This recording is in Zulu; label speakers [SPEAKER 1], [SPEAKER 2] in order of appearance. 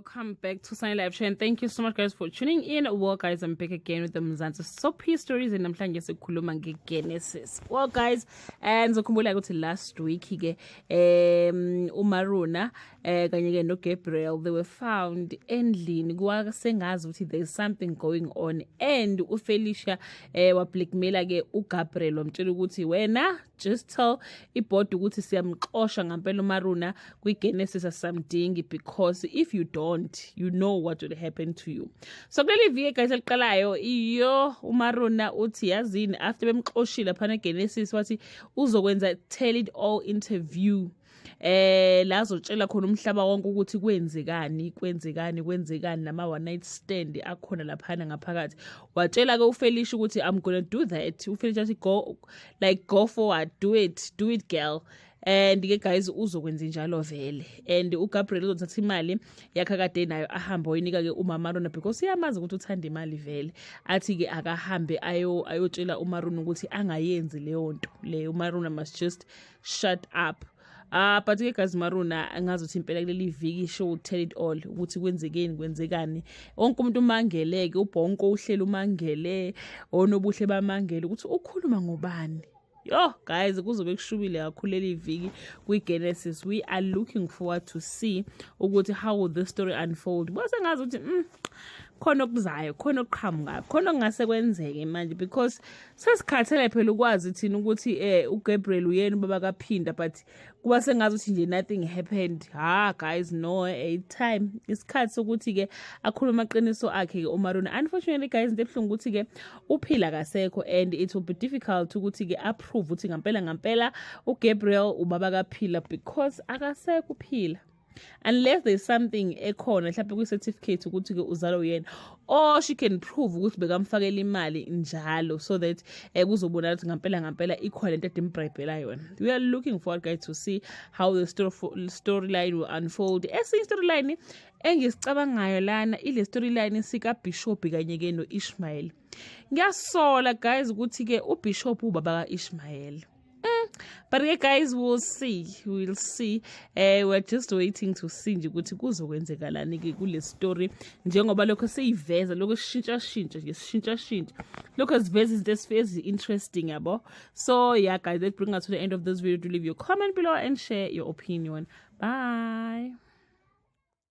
[SPEAKER 1] Welcome back to Sunny Live Show, and thank you so much, guys, for tuning in. Well, guys, I'm back again with the Mzansi Soapy Stories, and namhlanje sikhuluma ngeGenesis. Well, guys, and ngizokhumbula ukuthi last week ke uMaruna kanye ke no Gabriel, they were found endlini kwasengazi ukuthi there's something going on, and uFelicia wa blackmaila ke uGabriel wamtshela ukuthi wena just tell iboard ukuthi siyamxosha ngempela uMaruna kwiGenesis asamdingi, because if you don't, you know what will happen to you. So kuleli viki guys eliqalayo iyo uMaruna uthi yazini after bemxoshila phana eGenesis wathi uzokwenza tell it all interview la azotshela khona umhlaba wonke ukuthi kwenzekani nama one night stand akhona laphana ngaphakathi. Watshela ke uFelicia ukuthi I'm going to do that. uFelicia athi go forward, do it girl. And ke guys uzokwenza njalo vele, and uGabriel uzothatha imali yakhe kade nayo ahambe oyinika ke uMaruna because uyamazi ukuthi uthanda imali vele. Athi ke akahambe ayotshela uMaruna ukuthi angayenzi leyo nto leyo. uMaruna must just shut up. But ke guys Maruna angazuthi impela kuleli viki show tell it all ukuthi kwenzekani. Wonke umuntu umangeleke, uBhonko uhlelo umangele, onobuhle bamangele ukuthi ukhuluma ngobani. Yo guys, kuzobe kushubile kakhulu leli viki kwiGenesis. We are looking forward to see ukuthi how will this story unfold. Bose ngazi ukuthi khona okuzayo, khona okuqhamukayo, khona okungase kwenzeke manje, because sesikhathele phela ukwazi thina ukuthi uGabriel uyena ubaba kaPhinda, but kuba sengazi ukuthi nje nothing happened. Guys, no, time isikhathi sokuthi ke akhuluma amaqiniso akhe ke uMaruna. Unfortunately guys, into ebhlungu ukuthi ke uphila kasekho, and it will be difficult ukuthi ke approve ukuthi ngampela uGabriel ubaba kaPhila, because akasekho uphila, unless there's something ekhona mhlawumbe kwi-certificate ukuthi ke uzalo uyena, or she can prove ukuthi bekamfakela imali njalo, so that kuzobonakala ukuthi ngampela equal into edimbrebhela yona. We are looking forward guys to see how the storyline will unfold. Esinye storyline engisicabangayo lana ile storyline sika Bishop kanye ke no Ishmael. Ngiyasola guys ukuthi ke uBishop ubaba kaIshmael. But yeah, guys, we'll see. We're just waiting to see nje ukuthi kuzokwenzekalani ke kule story, njengoba lokho seyiveza, lokho shintsha lokho siveza izinto esifezi interesting yabo. So yeah guys, that brings us to the end of this video. Do leave your comment below and share your opinion. Bye.